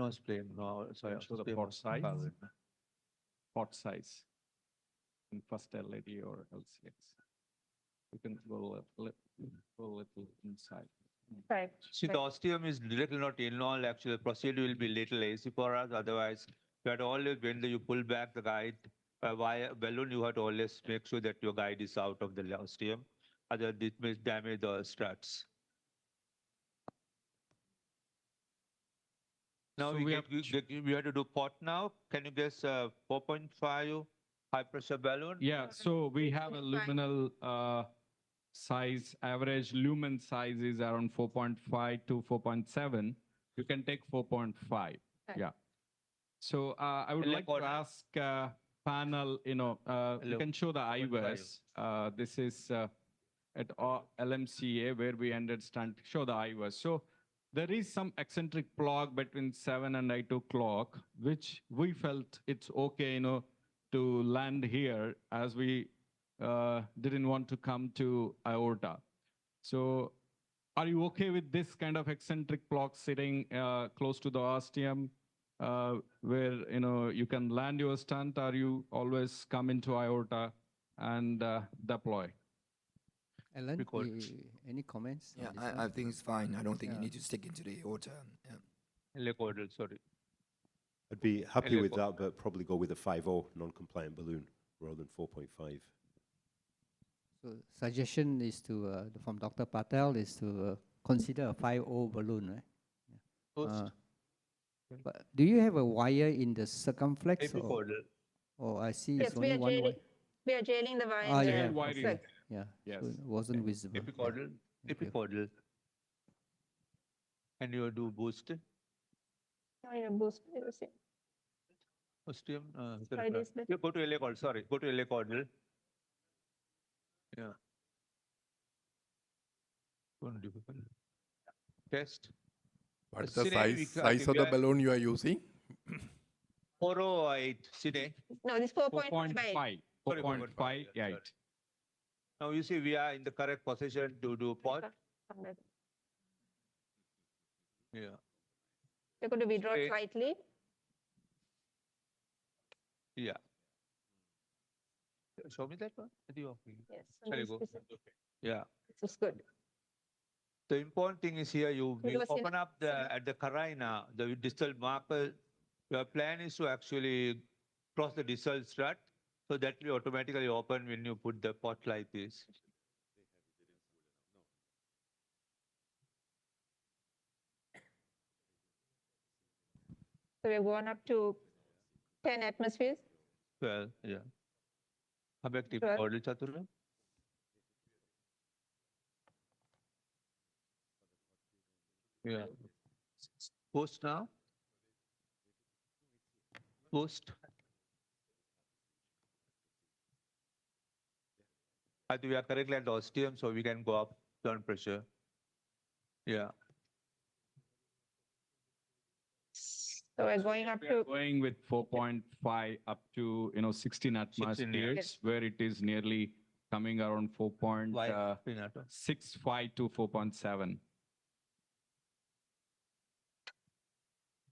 display. No, sorry. Show the port size. Port size. In first LED or LCX. You can go a little inside. Right. See, the ostium is little not involved. Actually, the procedure will be little easy for us. Otherwise, you have to always, when you pull back the guide via balloon, you have to always make sure that your guide is out of the ostium. Otherwise, it may damage the struts. Now So we we have to do port now. Can you guess 4.5 high pressure balloon? Yeah, so we have a luminal size, average lumen size is around 4.5 to 4.7. You can take 4.5. Yeah. So I would like to ask panel, you can show the IVAS. This is at LMCA where we understand, show the IVAS. So there is some eccentric plug between 7 and 8 o'clock, which we felt it's okay, to land here as we didn't want to come to aorta. So are you okay with this kind of eccentric block sitting close to the ostium where you can land your stunt, or you always come into aorta and deploy? Alan, any comments? Yeah, I think it's fine. I don't think you need to stick into the aorta. Helicoidal, sorry. I'd be happy with that, but probably go with a 5.0 non-compliant balloon rather than 4.5. So suggestion is to from Dr. Patel is to consider a 5.0 balloon, right? But do you have a wire in the circumflex? Or I see it's only one wire. We are jailing the wire. Ah, in the yeah, wiring. okay. Yeah. Yes. So it wasn't visible. Epicaudal. Yeah. Epicaudal. And you do boost. No, you boost. Ostium. Sorry, this bit. You go to helicoidal. Sorry, go to helicoidal. Yeah. Don't difficult. Test. What's the size of the balloon you are using? 408. Cine. No, this 4.5. 4.5. Yeah. Now you see we are in the correct position to do port. Yeah. You're going to withdraw slightly. Yeah. Show me that one. Yes. Shall I go? Yeah. This is good. The important thing is here, you open up at the carina, the distal marker. Your plan is to actually cross the distal strut, so that will automatically open when you put the pot like this. So we're going up to 10 atmospheres. Well, yeah. Objective 12. order chaturya. Yeah. Post now. Post. I think we are correctly at the ostium, so we can go up turn pressure. Yeah. So we're going up to Going with 4.5 up to 16 atmospheres, Yes. where it is nearly coming around 4.65 to 4.7.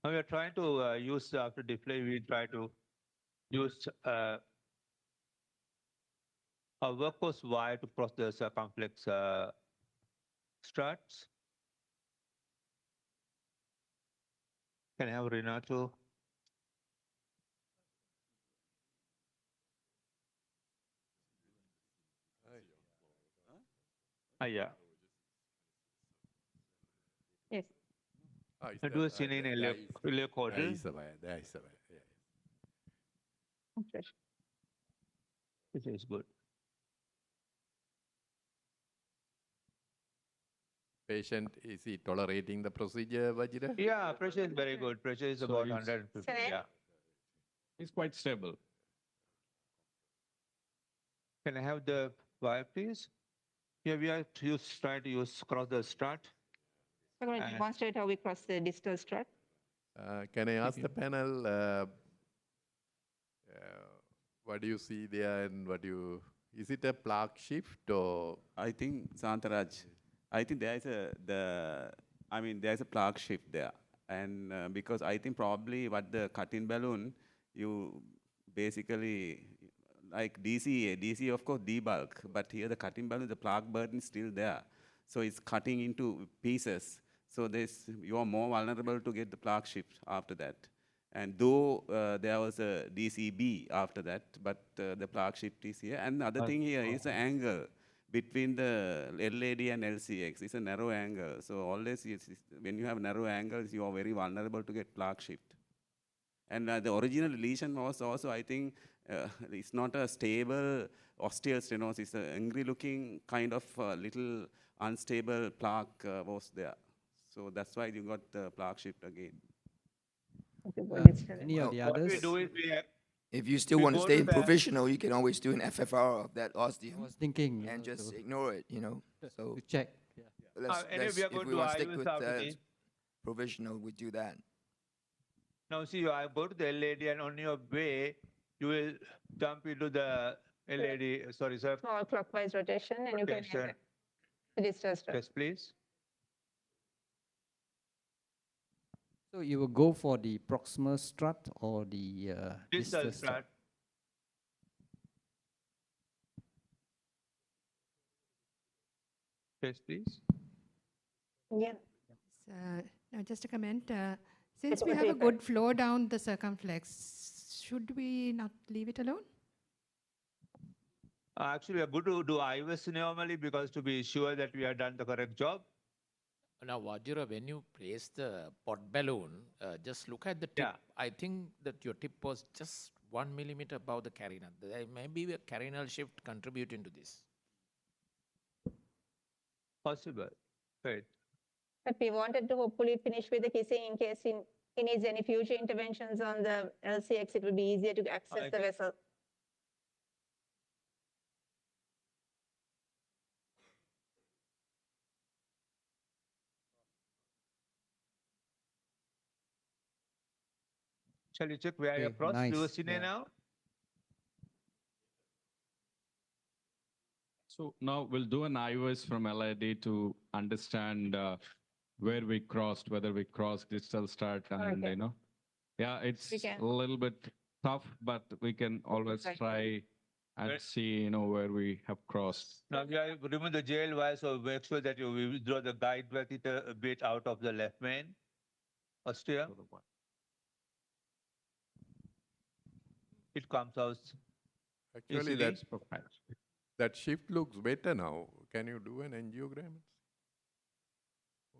Now we are trying to use after display. We try to use a workhorse wire to cross the circumflex struts. Can I have Renato? Yeah. Yes. I do a scene in helicoidal. There is a wire. There is a wire. Yeah. This is good. Patient, is he tolerating the procedure, Vajira? Yeah, pressure is very good. Pressure is So about it's- 150. Yeah. It's quite stable. Can I have the wire, please? Here we are trying to use cross the strut. I'm going to And- demonstrate how we cross the distal strut. Can I ask the panel, what do you see there and is it a plaque shift or? I think, Santaraj, I think there's a plaque shift there. And because I think probably what the cutting balloon, you basically, like DC of course debulk, but here the cutting balloon, the plaque burden is still there. So it's cutting into pieces. So you are more vulnerable to get the plaque shift after that. And though there was a DCB after that, but the plaque shift is here. And the other thing here is the angle between the LAD and LCX. It's a narrow angle. So always, when you have narrow angles, you are very vulnerable to get plaque shift. And the original lesion was also, I think, it's not a stable osteal stenosis. It's an angry-looking kind of little unstable plaque was there. So that's why you got the plaque shift again. Any of the What we others? do is If you still we want to go stay to in the- provisional, you can always do an FFR of that osteum I was thinking and you know, just to- ignore it, So to check. Yeah. anyway, we are if going we to want to stick IVs with after this. provisional, we do that. Now see, I go to the LAD and on your way, you will jump into the LAD, sorry, sir. Small clockwise rotation and you can Rotation. enter the distal strut. Yes, please. So you will go for the proximal strut or the Distal distal strut. Yes, please. Yeah. Now just a comment. Since we over have a here, good flow down the circumflex, should we not leave it alone? Actually, we are good to do IVs normally because to be sure that we have done the correct job. Now, Vajira, when you place the pot balloon, just look at the tip. Yeah. I think that your tip was just 1 millimeter above the carina. There may be a carinal shift contributing to this. Possible. Right. But we wanted to hopefully finish with the kissing in case he needs any future interventions on the LCX, it will be easier to access the Okay. vessel. Shall you check where you Okay, cross? Do you nice, see yeah. now? So now we'll do an IVS from LID to understand where we crossed, whether we crossed distal start and, Okay. yeah, it's We can. a little bit tough, but we can always Right. try and Right. see, where we have crossed. Now we are remove the jail wire, so make sure that you withdraw the guide catheter a bit out of the left main. Ostia. It comes out. Actually, easily. that shift looks better now. Can you do an angiogram?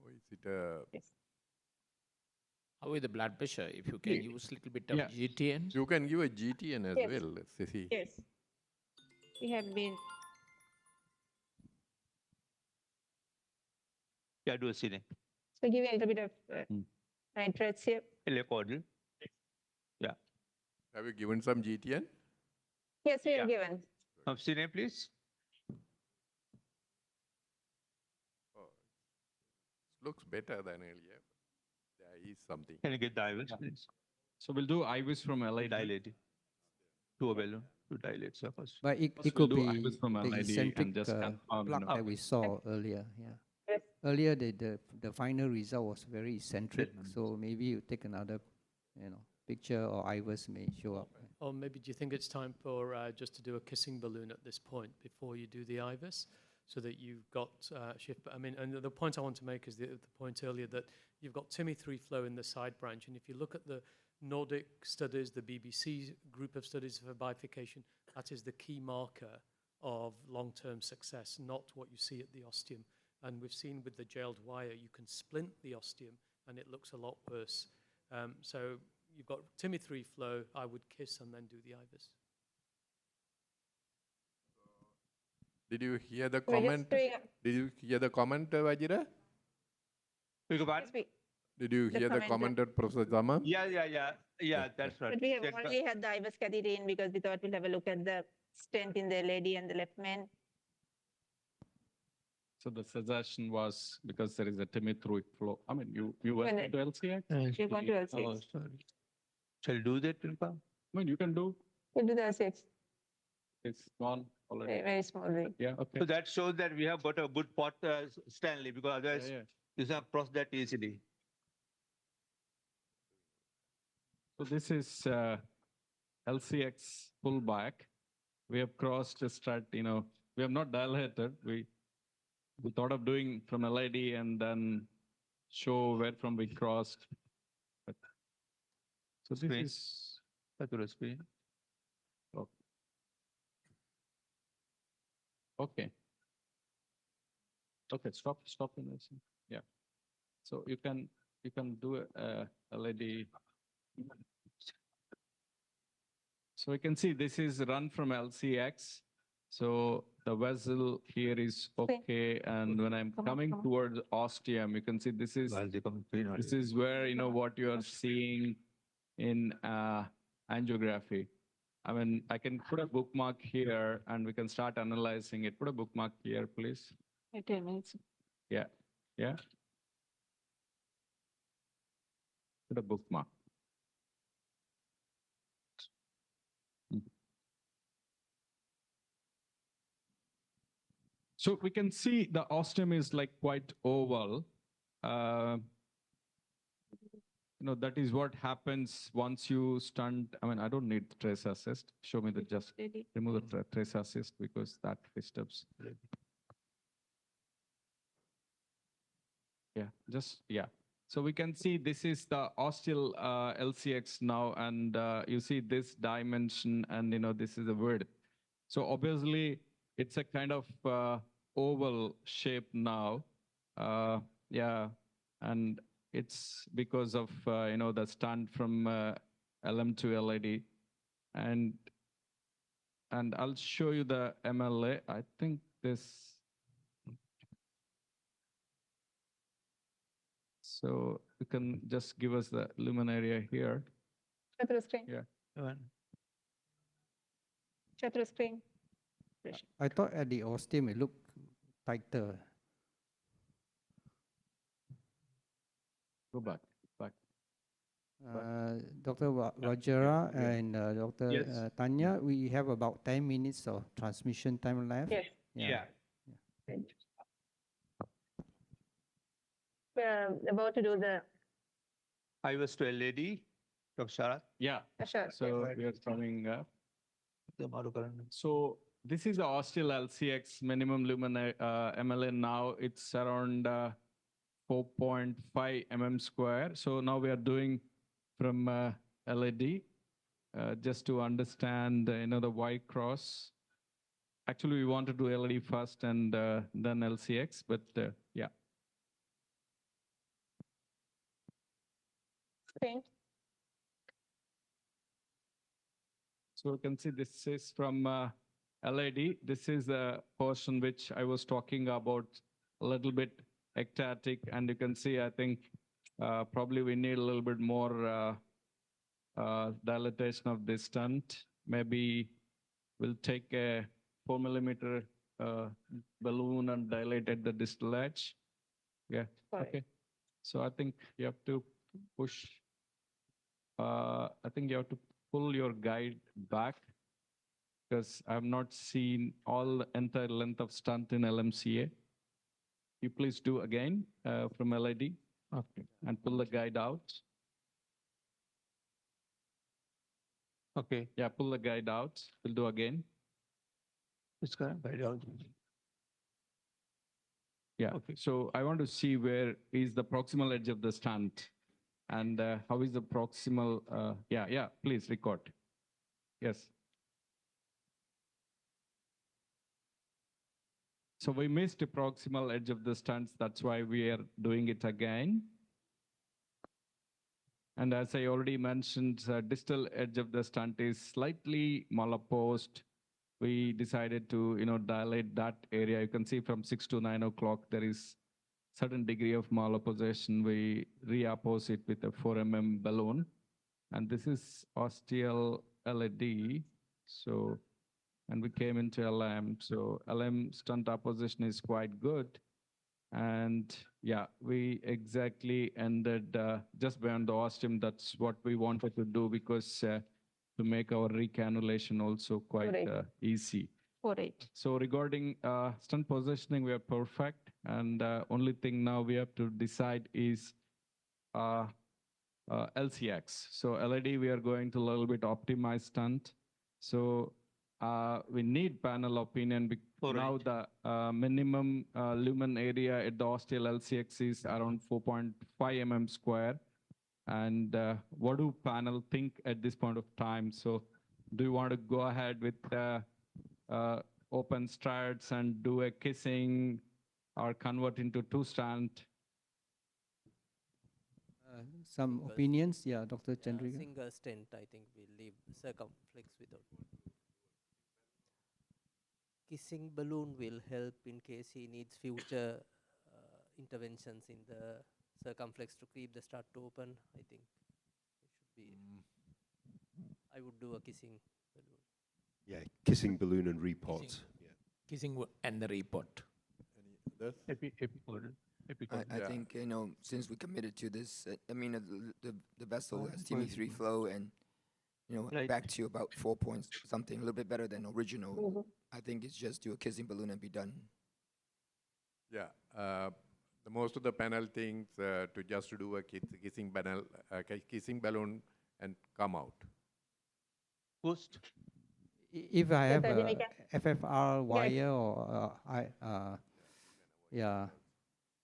Or is it a? How is the blood pressure? If you can Yeah. use a little bit of Yeah. GTN. You can give a GTN as Yes. well. Let's see. Yes. We have been. Yeah, do a ceiling. So give you a little bit of nitrates here. Elecodal. Yeah. Have you given some GTN? Yes, we have given. Cine, please. Looks better than earlier. There is something. Can you get the IVs, please? So we'll do IVS from LID. Dilate it. To a balloon to dilate surface. But it First could we'll do be IVS from the LID and eccentric just confirm, plug that we saw earlier. Yeah. Yes. Earlier, the final result was very eccentric, so maybe you take another, picture or IVS may show up. Or maybe do you think it's time for just to do a kissing balloon at this point before you do the IVUS, so that you've got shift? I mean, and the point I want to make is the point earlier that you've got TIMI3 flow in the side branch, and if you look at the Nordic studies, the BBC group of studies for bifurcation, that is the key marker of long-term success, not what you see at the ostium. And we've seen with the jailed wire, you can splint the ostium, and it looks a lot worse. So you've got TIMI3 flow, I would kiss and then do the IVUS. Did you hear the We're just comment? doing Did you hear the comment, Vajira? Did you The hear the comment, comment of Professor Zaman? Yeah, that's right. But we have Check the- already had the IVUS catheter in because we thought we'll have a look at the stent in the LAD and the left main. So the suggestion was because there is a timithrui flow. I mean, you went When it- to LCX? You're going to LCX. Oh, sorry. Shall we do that, Pilpa? I mean, you can do. We'll do the LCX. It's gone already. Very small way. Yeah, okay. So that shows that we have got a good pot, Stanley, because otherwise yeah. you have crossed that easily. So this is LCX pullback. We have crossed the strat, we have not dilated. We thought of doing from LID and then show where from we crossed. But, so this Screen. is. Go to the screen. Okay. Okay, stop in this. Yeah. So you can do a LED. So we can see this is run from LCX. So the vessel here is okay. And when I'm coming towards ostium, you can see this is where, what you are seeing in angiography. I mean, I can put a bookmark here and we can start analyzing it. Put a bookmark here, please. 10 minutes. Yeah. Put a bookmark. So we can see the ostium is like quite oval. That is what happens once you stunt. I mean, I don't need trace assist. Show me just remove the trace assist because that disturbs. Yeah. So we can see this is the ostial LCX now, and you see this dimension, and this is a width. So obviously it's a kind of oval shape now. And it's because of the stunt from LM to LID, and I'll show you the MLA. I think this. So you can just give us the lumen area here. Share the screen. Yeah. Share the screen. I thought at the ostium it looked tighter. Go back. Dr. Vajira and Dr. Yes. Tanya, we have about 10 minutes of transmission time left. Yes. Yeah. We're about to do the. I was to LAD, Dr. Sharat. Yeah. Sure. So we are coming up. So this is the ostial LCX minimum lumen MLA now. It's around 4.5 mm square. So now we are doing from LAD just to understand the Y cross. Actually, we want to do LAD first and then LCX, but yeah. Screen. So you can see this is from LID. This is the portion which I was talking about, a little bit ectatic. And you can see, I think, probably we need a little bit more dilatation of this stunt. Maybe we'll take a 4 millimeter balloon and dilate at the distal edge. Yeah, okay. So I think you have to push. I think you have to pull your guide back because I have not seen all the entire length of stunt in LMCA. You please do again from LID. Okay. And pull the guide out. Okay. Yeah, pull the guide out. We'll do again. It's going to guide out. Yeah. Okay. So I want to see where is the proximal edge of the stunt and how is the proximal. Yeah, please record. Yes. So we missed the proximal edge of the stunts. That's why we are doing it again. And as I already mentioned, distal edge of the stunt is slightly malapposed. We decided to, dilate that area. You can see from 6 to 9 o'clock, there is certain degree of malapposition. We reoppose it with a 4 mm balloon. And this is ostial LAD. So, and we came into LM. So LM stunt opposition is quite good. And yeah, we exactly ended just beyond the ostium. That's what we wanted to do because to make our recannulation also quite Right. easy. 4-8. So regarding stunt positioning, we are perfect. And only thing now we have to decide is LCX. So LED, we are going to a little bit optimize stunt. So we need panel opinion. Now the minimum lumen area at the ostial LCX is around 4.5 mm square. And what do panel think at this point of time? So do you want to go ahead with open strats and do a kissing or convert into two stunt? Some opinions, yeah, Dr. Chandrika. Single stent, I think we'll leave circumflex without. Kissing balloon will help in case he needs future interventions in the circumflex to keep the strut open. I think it should be. I would do a kissing balloon. Yeah, kissing balloon and report. Kissing and the report. I think, you know, since we committed to this, I mean, the vessel has TB3 flow and, you know, back to about 4 points something, a little bit better than original. I think it's just do a kissing balloon and be done. Yeah, the most of the panel things to just to do a kissing balloon and come out. Post. If I have a FFR wire or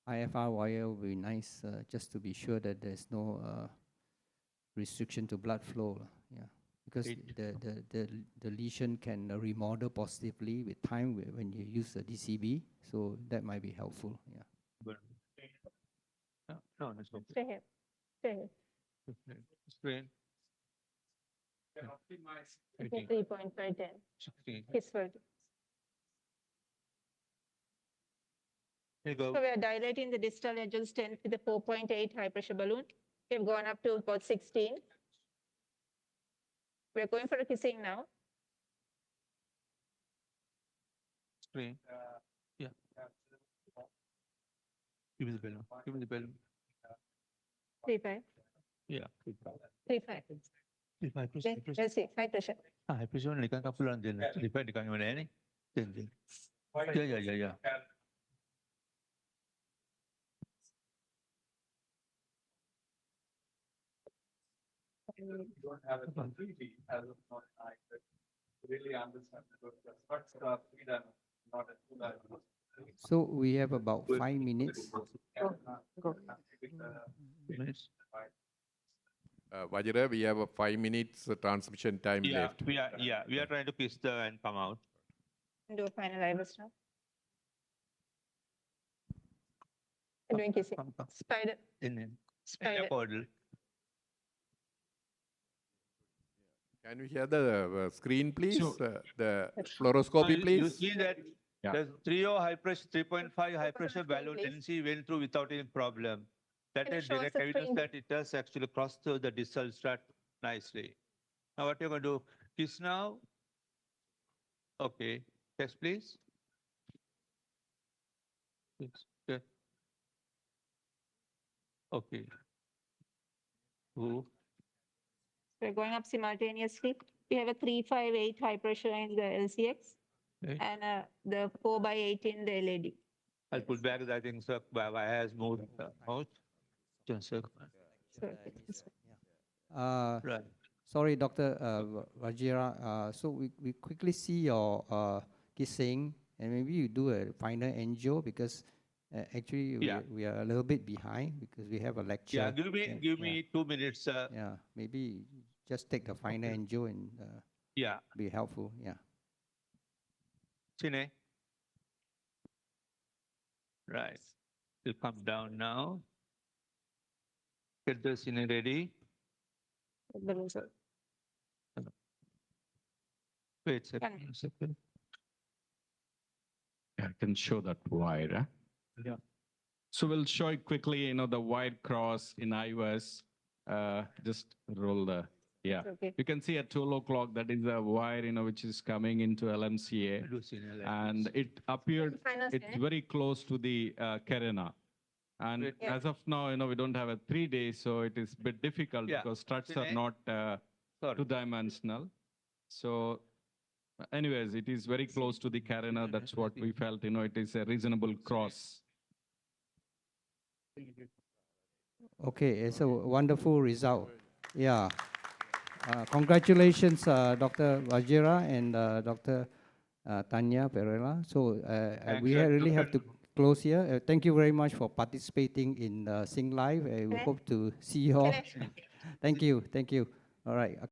IFR wire would be nice, just to be sure that there's no restriction to blood flow. Yeah, because the lesion can remodel positively with time when you use the DCB, so that might be helpful. Yeah. No, Stay here. Stay here. Screen. 3.510. 16. Kisford. Here you go. So we are dilating the distal edge stent with a 4.8 high pressure balloon. We've gone up to about 16. We're going for a kissing now. Screen. Yeah. Give me the balloon. Give me the balloon. 3.5. Yeah. 3.5. 3.5. Let's see, high pressure. High pressure ni kan kapulan din. 3.5 di kan mana ni? Din. Yeah. You don't have a completely as of now. I really understand but not a full So we have about 5 minutes. Vajira, we have a 5 minutes transmission time left. We are trying to kiss the and come out. Do a final IVUS now. I'm doing kissing. Spider. Spider. Portal. Can we hear the screen, please? So- The fluoroscopy, please. You see that there's 3.0 high pressure, 3.5 high pressure balloon NC went through without any problem. That Can you is show us direct the evidence screen? that it does actually cross through the distal strut nicely. Now what you're going to do? Kiss now. Okay. Test please. Yes. Good. Okay. Who? We're going up simultaneously. We have a 358 high pressure in the LCX Okay. and the 4/8 in the LED. I'll put back the thing so has moved out. Just a Right. Sorry, Dr. Vajira. So we quickly see your kissing, and maybe you do a final angio because actually we are a little bit behind because we have a lecture. Yeah, give me 2 minutes. Yeah, maybe just take the final angio and be helpful. Yeah. Cine. Right. It'll come down now. Get the cine ready. Wait a second. I can show that wide. Huh? Yeah. So we'll show it quickly, the wide cross in IVUS. Just roll the Yeah. Okay. You can see at 12 o'clock, that is a wire, which is coming into LMCA. And it appeared, it's very close to the Karena. And as of now, we don't have a 3 days, so it is a bit difficult because struts are not two-dimensional. So anyways, it is very close to the Karena. That's what we felt, it is a reasonable cross. Okay, it's a wonderful result. Yeah. Congratulations, Dr. Vajira and Dr. Tanya PEREIRA. So we really have to close here. Thank you very much for participating in Sing Live. We hope to see you all. Thank you. Thank you. All right.